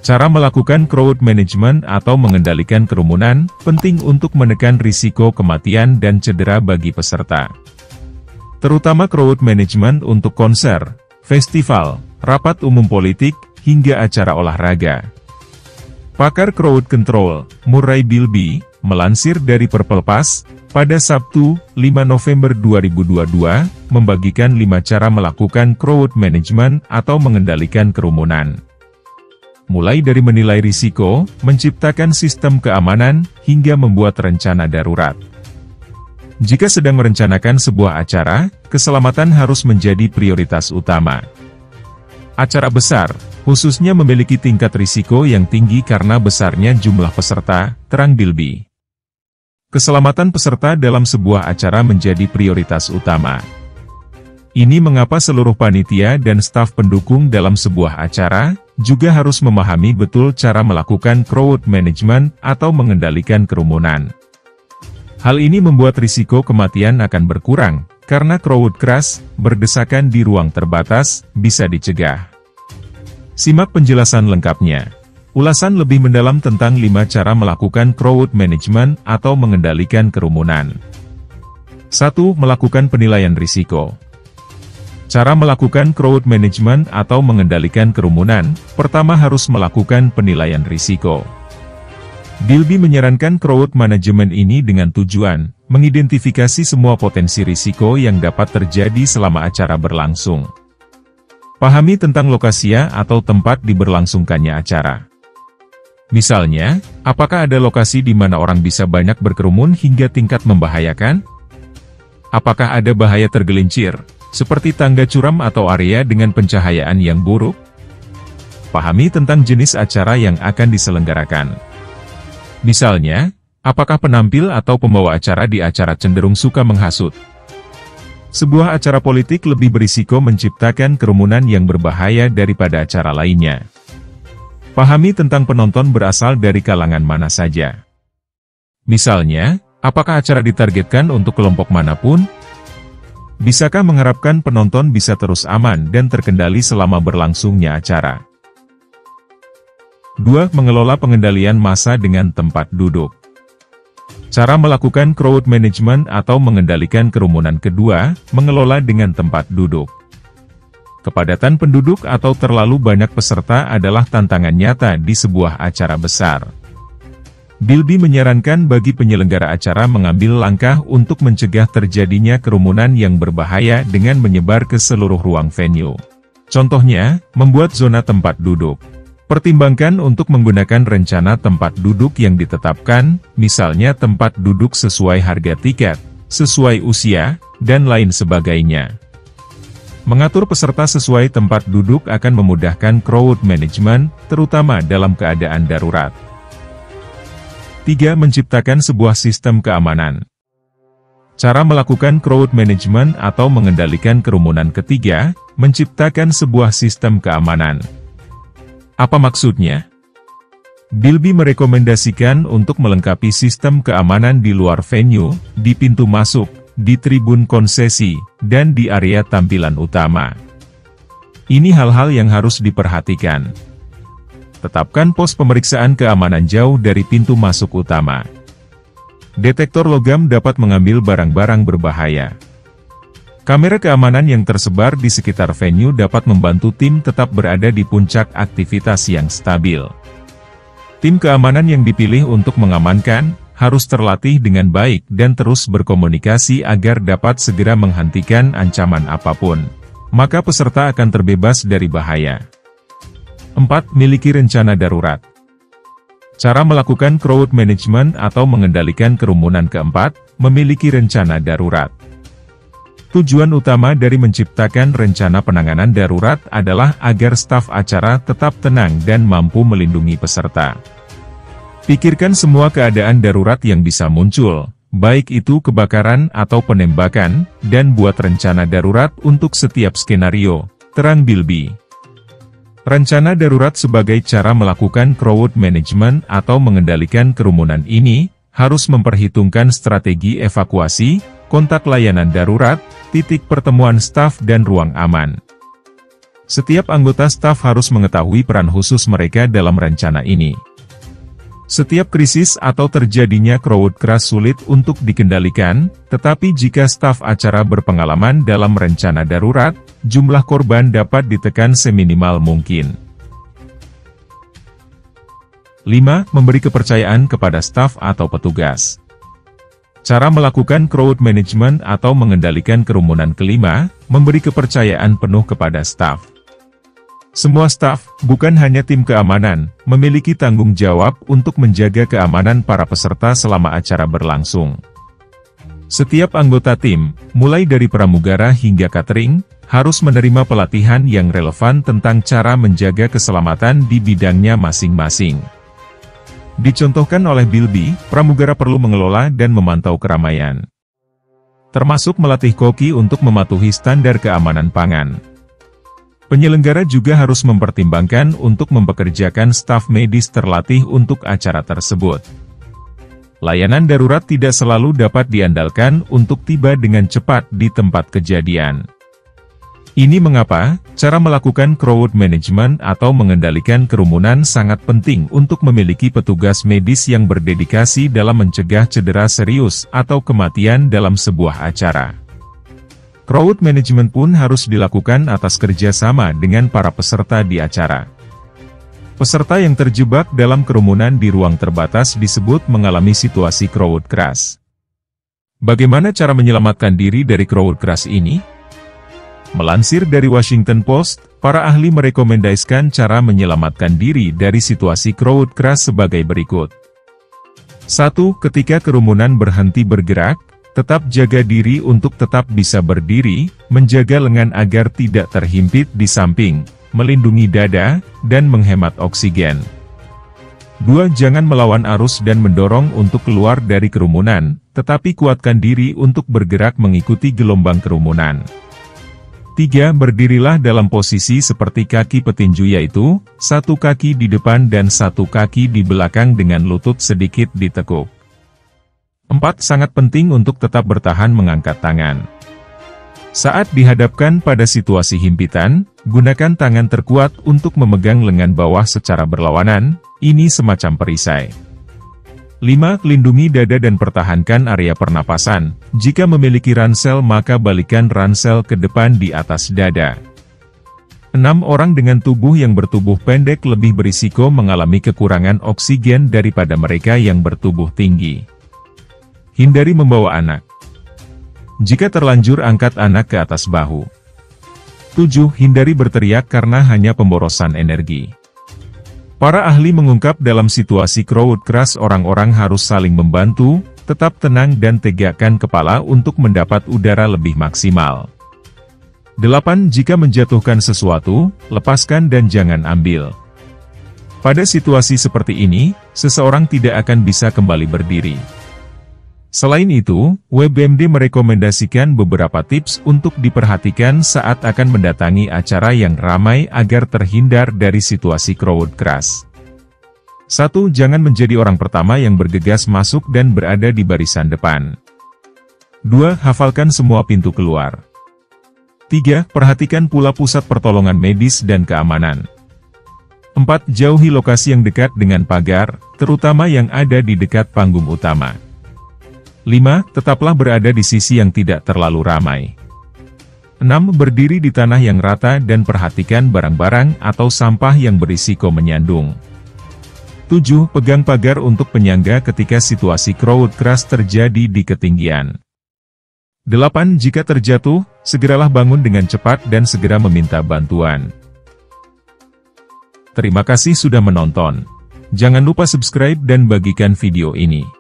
Cara melakukan crowd management atau mengendalikan kerumunan, penting untuk menekan risiko kematian dan cedera bagi peserta. Terutama crowd management untuk konser, festival, rapat umum politik, hingga acara olahraga. Pakar crowd control, Murray Bilby, melansir dari Purple Pass, pada Sabtu, 5 November 2022, membagikan 5 cara melakukan crowd management atau mengendalikan kerumunan. Mulai dari menilai risiko, menciptakan sistem keamanan, hingga membuat rencana darurat. Jika sedang merencanakan sebuah acara, keselamatan harus menjadi prioritas utama. Acara besar, khususnya memiliki tingkat risiko yang tinggi karena besarnya jumlah peserta, terang Bilby. Keselamatan peserta dalam sebuah acara menjadi prioritas utama. Ini mengapa seluruh panitia dan staf pendukung dalam sebuah acara, juga harus memahami betul cara melakukan crowd management atau mengendalikan kerumunan. Hal ini membuat risiko kematian akan berkurang, karena crowd crush, berdesakan di ruang terbatas, bisa dicegah. Simak penjelasan lengkapnya. Ulasan lebih mendalam tentang 5 cara melakukan crowd management atau mengendalikan kerumunan. 1. Melakukan penilaian risiko. Cara melakukan crowd management atau mengendalikan kerumunan, pertama harus melakukan penilaian risiko. Bilby menyarankan crowd management ini dengan tujuan, mengidentifikasi semua potensi risiko yang dapat terjadi selama acara berlangsung. Pahami tentang lokasi atau tempat diberlangsungkannya acara. Misalnya, apakah ada lokasi di mana orang bisa banyak berkerumun hingga tingkat membahayakan? Apakah ada bahaya tergelincir, seperti tangga curam atau area dengan pencahayaan yang buruk? Pahami tentang jenis acara yang akan diselenggarakan. Misalnya, apakah penampil atau pembawa acara di acara cenderung suka menghasut? Sebuah acara politik lebih berisiko menciptakan kerumunan yang berbahaya daripada acara lainnya. Pahami tentang penonton berasal dari kalangan mana saja. Misalnya, apakah acara ditargetkan untuk kelompok manapun? Bisakah mengharapkan penonton bisa terus aman dan terkendali selama berlangsungnya acara? 2. Mengelola pengendalian massa dengan tempat duduk. Cara melakukan crowd management atau mengendalikan kerumunan kedua, mengelola dengan tempat duduk. Kepadatan penduduk atau terlalu banyak peserta adalah tantangan nyata di sebuah acara besar. Bilby menyarankan bagi penyelenggara acara mengambil langkah untuk mencegah terjadinya kerumunan yang berbahaya dengan menyebar ke seluruh ruang venue. Contohnya, membuat zona tempat duduk. Pertimbangkan untuk menggunakan rencana tempat duduk yang ditetapkan, misalnya tempat duduk sesuai harga tiket, sesuai usia, dan lain sebagainya. Mengatur peserta sesuai tempat duduk akan memudahkan crowd management, terutama dalam keadaan darurat. 3. Menciptakan sebuah sistem keamanan. Cara melakukan crowd management atau mengendalikan kerumunan ketiga, menciptakan sebuah sistem keamanan. Apa maksudnya? Bilby merekomendasikan untuk melengkapi sistem keamanan di luar venue, di pintu masuk, di tribun konsesi, dan di area tampilan utama. Ini hal-hal yang harus diperhatikan. Tetapkan pos pemeriksaan keamanan jauh dari pintu masuk utama. Detektor logam dapat mengambil barang-barang berbahaya. Kamera keamanan yang tersebar di sekitar venue dapat membantu tim tetap berada di puncak aktivitas yang stabil. Tim keamanan yang dipilih untuk mengamankan, harus terlatih dengan baik dan terus berkomunikasi agar dapat segera menghentikan ancaman apapun. Maka peserta akan terbebas dari bahaya. 4. Miliki rencana darurat. Cara melakukan crowd management atau mengendalikan kerumunan keempat, memiliki rencana darurat. Tujuan utama dari menciptakan rencana penanganan darurat adalah agar staf acara tetap tenang dan mampu melindungi peserta. Pikirkan semua keadaan darurat yang bisa muncul, baik itu kebakaran atau penembakan, dan buat rencana darurat untuk setiap skenario, terang Bilby. Rencana darurat sebagai cara melakukan crowd management atau mengendalikan kerumunan ini, harus memperhitungkan strategi evakuasi, kontak layanan darurat, titik pertemuan staf dan ruang aman. Setiap anggota staf harus mengetahui peran khusus mereka dalam rencana ini. Setiap krisis atau terjadinya crowd-crush sulit untuk dikendalikan, tetapi jika staf acara berpengalaman dalam rencana darurat, jumlah korban dapat ditekan seminimal mungkin. 5. Memberi kepercayaan kepada staf atau petugas. Cara melakukan crowd management atau mengendalikan kerumunan. Kelima, memberi kepercayaan penuh kepada staf. Semua staf, bukan hanya tim keamanan, memiliki tanggung jawab untuk menjaga keamanan para peserta selama acara berlangsung. Setiap anggota tim, mulai dari pramugara hingga catering, harus menerima pelatihan yang relevan tentang cara menjaga keselamatan di bidangnya masing-masing. Dicontohkan oleh Bilby, pramugara perlu mengelola dan memantau keramaian, termasuk melatih koki untuk mematuhi standar keamanan pangan. Penyelenggara juga harus mempertimbangkan untuk mempekerjakan staf medis terlatih untuk acara tersebut. Layanan darurat tidak selalu dapat diandalkan untuk tiba dengan cepat di tempat kejadian. Ini mengapa, cara melakukan crowd management atau mengendalikan kerumunan sangat penting untuk memiliki petugas medis yang berdedikasi dalam mencegah cedera serius atau kematian dalam sebuah acara. Crowd management pun harus dilakukan atas kerjasama dengan para peserta di acara. Peserta yang terjebak dalam kerumunan di ruang terbatas disebut mengalami situasi crowd crush. Bagaimana cara menyelamatkan diri dari crowd crush ini? Melansir dari Washington Post, para ahli merekomendasikan cara menyelamatkan diri dari situasi crowd crush sebagai berikut. 1. Ketika kerumunan berhenti bergerak, tetap jaga diri untuk tetap bisa berdiri, menjaga lengan agar tidak terhimpit di samping, melindungi dada, dan menghemat oksigen. 2. Jangan melawan arus dan mendorong untuk keluar dari kerumunan, tetapi kuatkan diri untuk bergerak mengikuti gelombang kerumunan. 3. Berdirilah dalam posisi seperti kaki petinju, yaitu, satu kaki di depan dan satu kaki di belakang dengan lutut sedikit ditekuk. 4. Sangat penting untuk tetap bertahan mengangkat tangan. Saat dihadapkan pada situasi himpitan, gunakan tangan terkuat untuk memegang lengan bawah secara berlawanan, ini semacam perisai. 5. Lindungi dada dan pertahankan area pernapasan, jika memiliki ransel maka balikan ransel ke depan di atas dada. 6. Orang dengan tubuh yang bertubuh pendek lebih berisiko mengalami kekurangan oksigen daripada mereka yang bertubuh tinggi. Hindari membawa anak. Jika terlanjur, angkat anak ke atas bahu. 7. Hindari berteriak karena hanya pemborosan energi. Para ahli mengungkap dalam situasi crowd crush orang-orang harus saling membantu, tetap tenang dan tegakkan kepala untuk mendapat udara lebih maksimal. 8. Jika menjatuhkan sesuatu, lepaskan dan jangan ambil. Pada situasi seperti ini, seseorang tidak akan bisa kembali berdiri. Selain itu, WebMD merekomendasikan beberapa tips untuk diperhatikan saat akan mendatangi acara yang ramai agar terhindar dari situasi crowd crush. 1. Jangan menjadi orang pertama yang bergegas masuk dan berada di barisan depan. 2. Hafalkan semua pintu keluar. 3. Perhatikan pula pusat pertolongan medis dan keamanan. 4. Jauhi lokasi yang dekat dengan pagar, terutama yang ada di dekat panggung utama. 5. Tetaplah berada di sisi yang tidak terlalu ramai. 6. Berdiri di tanah yang rata dan perhatikan barang-barang atau sampah yang berisiko menyandung. 7. Pegang pagar untuk penyangga ketika situasi crowd crush terjadi di ketinggian. 8. Jika terjatuh, segeralah bangun dengan cepat dan segera meminta bantuan. Terima kasih sudah menonton. Jangan lupa subscribe dan bagikan video ini.